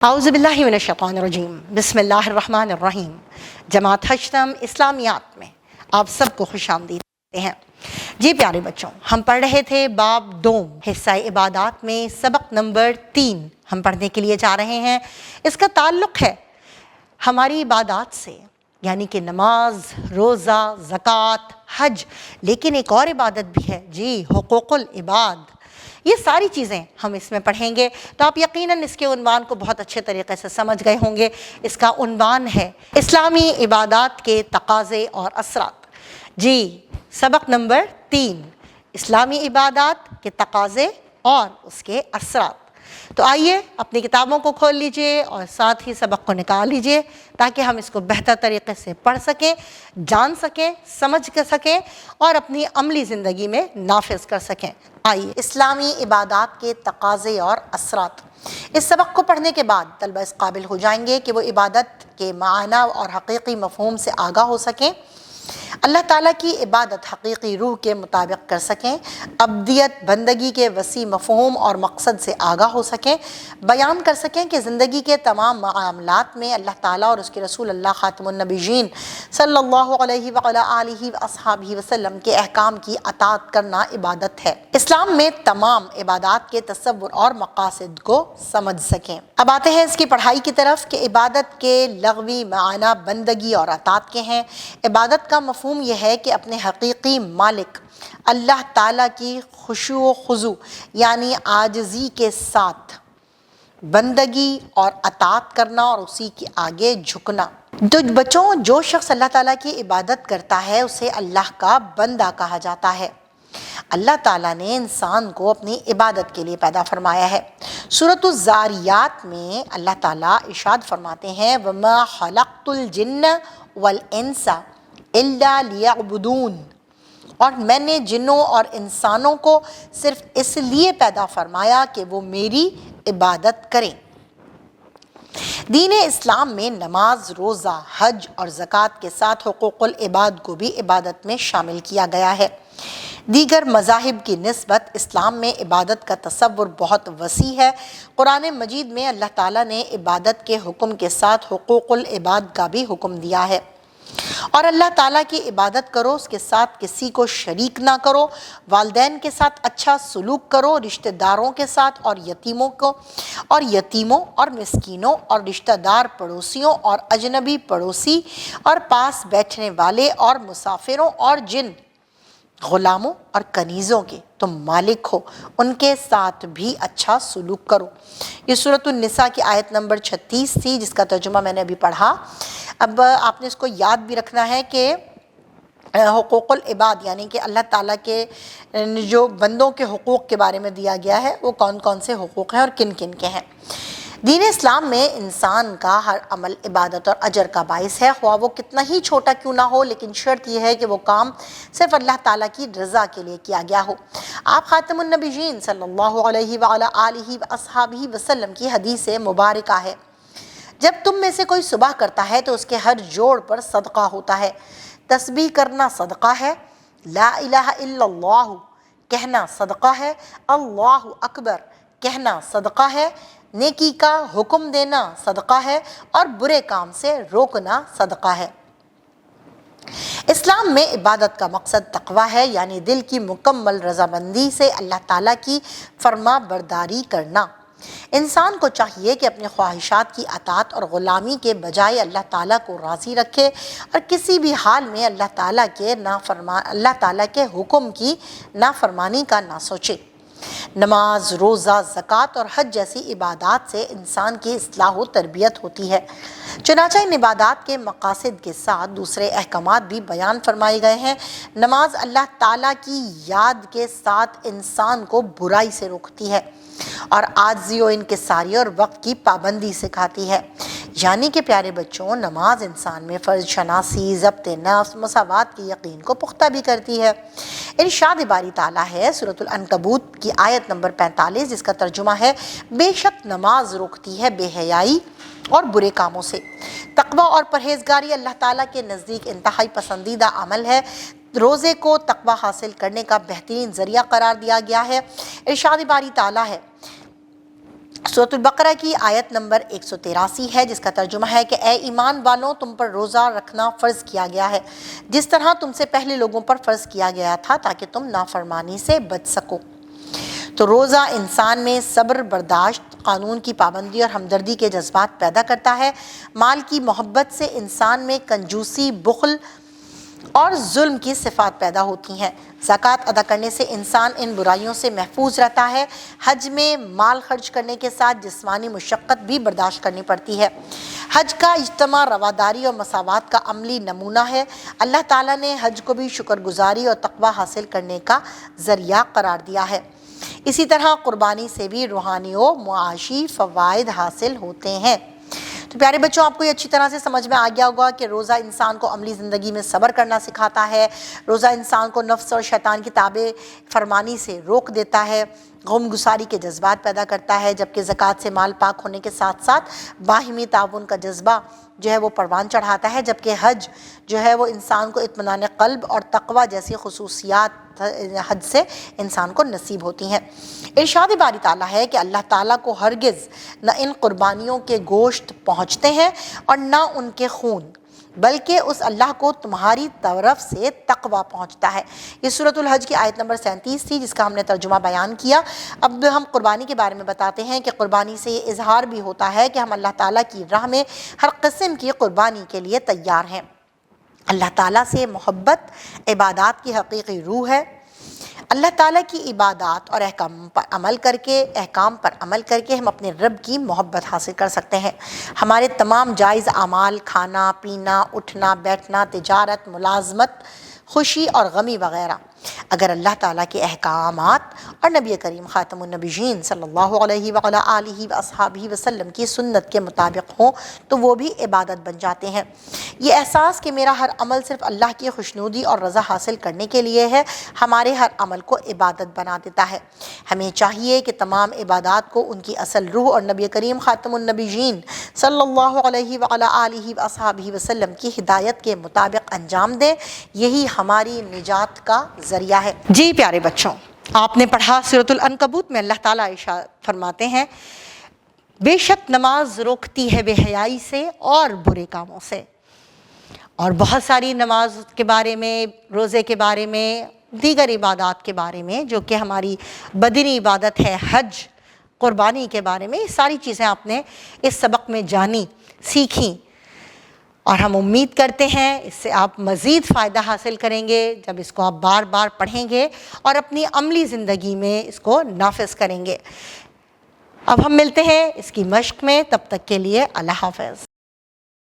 اعوذ باللہ من الشیطان الرجیم بسم اللہ الرحمن الرحیم۔ جماعت ہشتم اسلامیات میں آپ سب کو خوش آمدید کرتے ہیں۔ جی پیارے بچوں، ہم پڑھ رہے تھے باب دوم حصہ عبادات میں سبق نمبر 3 ہم پڑھنے کے لیے جا رہے ہیں۔ اس کا تعلق ہے ہماری عبادات سے، یعنی کہ نماز، روزہ، زکوٰۃ، حج، لیکن ایک اور عبادت بھی ہے، جی حقوق العباد۔ یہ ساری چیزیں ہم اس میں پڑھیں گے، تو آپ یقیناً اس کے عنوان کو بہت اچھے طریقے سے سمجھ گئے ہوں گے۔ اس کا عنوان ہے اسلامی عبادات کے تقاضے اور اثرات۔ جی سبق نمبر 3 اسلامی عبادات کے تقاضے اور اس کے اثرات۔ تو آئیے اپنی کتابوں کو کھول لیجئے اور ساتھ ہی سبق کو نکال لیجئے تاکہ ہم اس کو بہتر طریقے سے پڑھ سکیں، جان سکیں، سمجھ سکیں اور اپنی عملی زندگی میں نافذ کر سکیں۔ آئیے اسلامی عبادات کے تقاضے اور اثرات۔ اس سبق کو پڑھنے کے بعد طلبہ اس قابل ہو جائیں گے کہ وہ عبادت کے معنی اور حقیقی مفہوم سے آگاہ ہو سکیں، اللہ تعالیٰ کی عبادت حقیقی روح کے مطابق کر سکیں، ابدیت بندگی کے وسیع مفہوم اور مقصد سے آگاہ ہو سکیں، بیان کر سکیں کہ زندگی کے تمام معاملات میں اللہ تعالیٰ اور اس کے رسول اللہ خاتم النبیین صلی اللہ علیہ وعلیٰ آلہ وصحبہ وسلم کے احکام کی اطاعت کرنا عبادت ہے۔ اسلام میں تمام عبادات کے تصور اور مقاصد کو سمجھ سکیں۔ اب آتے ہیں اس کی پڑھائی کی طرف کہ عبادت کے لغوی معنی بندگی اور اطاعت کے ہیں۔ عبادت کا مفہوم یہ ہے کہ اپنے حقیقی مالک اللہ تعالیٰ کی خشوع و خضوع یعنی عاجزی کے ساتھ بندگی اور اطاعت کرنا اور اسی کے آگے جھکنا۔ تو بچوں، جو شخص اللہ تعالیٰ کی عبادت کرتا ہے اسے اللہ کا بندہ کہا جاتا ہے۔ اللہ تعالیٰ نے انسان کو اپنی عبادت کے لیے پیدا فرمایا ہے۔ سورۃ الذاریات میں اللہ تعالیٰ ارشاد فرماتے ہیں وَمَا خَلَقْتُ الْجِنَّ وَالْإِنسَ إِلَّا لِيَعْبُدُونَ، اور میں نے جنوں اور انسانوں کو صرف اس لیے پیدا فرمایا کہ وہ میری عبادت کریں۔ دین اسلام میں نماز، روزہ، حج اور زکوٰۃ کے ساتھ حقوق العباد کو بھی عبادت میں شامل کیا گیا ہے۔ دیگر مذاہب کی نسبت اسلام میں عبادت کا تصور بہت وسیع ہے۔ قرآن مجید میں اللہ تعالیٰ نے عبادت کے حکم کے ساتھ حقوق العباد کا بھی حکم دیا ہے، اور اللہ تعالیٰ کی عبادت کرو، اس کے ساتھ کسی کو شریک نہ کرو، والدین کے ساتھ اچھا سلوک کرو، رشتہ داروں کے ساتھ اور یتیموں اور مسکینوں اور رشتہ دار پڑوسیوں اور اجنبی پڑوسی اور پاس بیٹھنے والے اور مسافروں اور جن غلاموں اور کنیزوں کے تم مالک ہو ان کے ساتھ بھی اچھا سلوک کرو۔ یہ سورۃ النساء کی آیت نمبر 36 تھی، جس کا ترجمہ میں نے ابھی پڑھا۔ اب آپ نے اس کو یاد بھی رکھنا ہے کہ حقوق العباد یعنی کہ اللہ تعالیٰ کے جو بندوں کے حقوق کے بارے میں دیا گیا ہے وہ کون کون سے حقوق ہیں اور کن کن کے ہیں۔ دین اسلام میں انسان کا ہر عمل عبادت اور اجر کا باعث ہے، خواہ وہ کتنا ہی چھوٹا کیوں نہ ہو، لیکن شرط یہ ہے کہ وہ کام صرف اللہ تعالیٰ کی رضا کے لیے کیا گیا ہو۔ آپ خاتم النبیین صلی اللہ علیہ وعلیٰ آلہ وصحبہ وسلم کی حدیث مبارکہ ہے، جب تم میں سے کوئی صبح کرتا ہے تو اس کے ہر جوڑ پر صدقہ ہوتا ہے۔ تسبیح کرنا صدقہ ہے، لا الہ الا اللہ کہنا صدقہ ہے، اللہ اکبر کہنا صدقہ ہے، نیکی کا حکم دینا صدقہ ہے اور برے کام سے روکنا صدقہ ہے۔ اسلام میں عبادت کا مقصد تقویٰ ہے، یعنی دل کی مکمل رضامندی سے اللہ تعالیٰ کی فرما برداری کرنا۔ انسان کو چاہیے کہ اپنے خواہشات کی اطاعت اور غلامی کے بجائے اللہ تعالیٰ کو راضی رکھے اور کسی بھی حال میں اللہ تعالیٰ کے حکم کی نافرمانی کا نہ سوچے۔ نماز، روزہ، زکوٰۃ اور حج جیسی عبادات سے انسان کی اصلاح و تربیت ہوتی ہے۔ چنانچہ ان عبادات کے مقاصد کے ساتھ دوسرے احکامات بھی بیان فرمائے گئے ہیں۔ نماز اللہ تعالیٰ کی یاد کے ساتھ انسان کو برائی سے روکتی ہے اور عاجزی و انکساری اور وقت کی پابندی سکھاتی ہے، یعنی کہ پیارے بچوں، نماز انسان میں فرض شناسی، ضبط نفس، مساوات کی یقین کو پختہ بھی کرتی ہے۔ ارشاد باری تعالیٰ ہے سورۃ العنکبوت کی آیت نمبر 45، جس کا ترجمہ ہے بے شک نماز روکتی ہے بے حیائی اور برے کاموں سے۔ تقویٰ اور پرہیزگاری اللہ تعالیٰ کے نزدیک انتہائی پسندیدہ عمل ہے۔ روزے کو تقویٰ حاصل کرنے کا بہترین ذریعہ قرار دیا گیا ہے۔ ارشاد باری تعالیٰ ہے سورۃ البقرہ کی آیت نمبر 183 ہے، جس کا ترجمہ ہے کہ اے ایمان والوں، تم پر روزہ رکھنا فرض کیا گیا ہے جس طرح تم سے پہلے لوگوں پر فرض کیا گیا تھا تاکہ تم نافرمانی سے بچ سکو۔ تو روزہ انسان میں صبر، برداشت، قانون کی پابندی اور ہمدردی کے جذبات پیدا کرتا ہے۔ مال کی محبت سے انسان میں کنجوسی، بخل اور ظلم کی صفات پیدا ہوتی ہیں۔ زکوٰۃ ادا کرنے سے انسان ان برائیوں سے محفوظ رہتا ہے۔ حج میں مال خرچ کرنے کے ساتھ جسمانی مشقت بھی برداشت کرنی پڑتی ہے۔ حج کا اجتماع رواداری اور مساوات کا عملی نمونہ ہے۔ اللہ تعالیٰ نے حج کو بھی شکر گزاری اور تقوی حاصل کرنے کا ذریعہ قرار دیا ہے۔ اسی طرح قربانی سے بھی روحانی و معاشی فوائد حاصل ہوتے ہیں۔ تو پیارے بچوں، آپ کو یہ اچھی طرح سے سمجھ میں آ گیا ہوگا کہ روزہ انسان کو عملی زندگی میں صبر کرنا سکھاتا ہے، روزہ انسان کو نفس اور شیطان کی تابع فرمانی سے روک دیتا ہے، غم گساری کے جذبات پیدا کرتا ہے، جبکہ زکوٰۃ سے مال پاک ہونے کے ساتھ ساتھ باہمی تعاون کا جذبہ جو ہے وہ پروان چڑھاتا ہے، جبکہ حج جو ہے وہ انسان کو اطمینان قلب اور تقوی جیسی خصوصیات حج سے انسان کو نصیب ہوتی ہیں۔ ارشاد باری تعالیٰ ہے کہ اللہ تعالیٰ کو ہرگز نہ ان قربانیوں کے گوشت پہنچتے ہیں اور نہ ان کے خون، بلکہ اس اللہ کو تمہاری طرف سے تقوی پہنچتا ہے۔ یہ سورۃ الحج کی آیت نمبر 37 تھی، جس کا ہم نے ترجمہ بیان کیا۔ اب ہم قربانی کے بارے میں بتاتے ہیں کہ قربانی سے یہ اظہار بھی ہوتا ہے کہ ہم اللہ تعالیٰ کی راہ میں ہر قسم کی قربانی کے لیے تیار ہیں۔ اللہ تعالیٰ سے محبت عبادات کی حقیقی روح ہے۔ اللہ تعالیٰ کی عبادات اور احکام پر عمل کر کے ہم اپنے رب کی محبت حاصل کر سکتے ہیں۔ ہمارے تمام جائز اعمال، کھانا، پینا، اٹھنا، بیٹھنا، تجارت، ملازمت، خوشی اور غمی وغیرہ اگر اللہ تعالیٰ کے احکامات اور نبی کریم خاتم النبیین صلی اللہ علیہ وعلی آلہ واصحابہ وسلم کی سنت کے مطابق ہوں تو وہ بھی عبادت بن جاتے ہیں۔ یہ احساس کہ میرا ہر عمل صرف اللہ کی خوشنودی اور رضا حاصل کرنے کے لیے ہے، ہمارے ہر عمل کو عبادت بنا دیتا ہے۔ ہمیں چاہیے کہ تمام عبادات کو ان کی اصل روح اور نبی کریم خاتم النبیین صلی اللہ علیہ وعلی آلہ واصحابہ وسلم کی ہدایت کے مطابق انجام دیں۔ یہی ہماری نجات کا ذریعہ ہے۔ جی پیارے بچوں، آپ نے پڑھا سورۃ العنکبوت میں اللہ تعالیٰ ارشاد فرماتے ہیں، بے شک نماز روکتی ہے بے حیائی سے اور برے کاموں سے۔ اور بہت ساری نماز کے بارے میں، روزے کے بارے میں، دیگر عبادات کے بارے میں جو کہ ہماری بدنی عبادت ہے، حج، قربانی کے بارے میں، یہ ساری چیزیں آپ نے اس سبق میں جانی، سیکھیں، اور ہم امید کرتے ہیں اس سے آپ مزید فائدہ حاصل کریں گے جب اس کو آپ بار بار پڑھیں گے اور اپنی عملی زندگی میں اس کو نافذ کریں گے۔ اب ہم ملتے ہیں اس کی مشق میں، تب تک کے لیے اللہ حافظ۔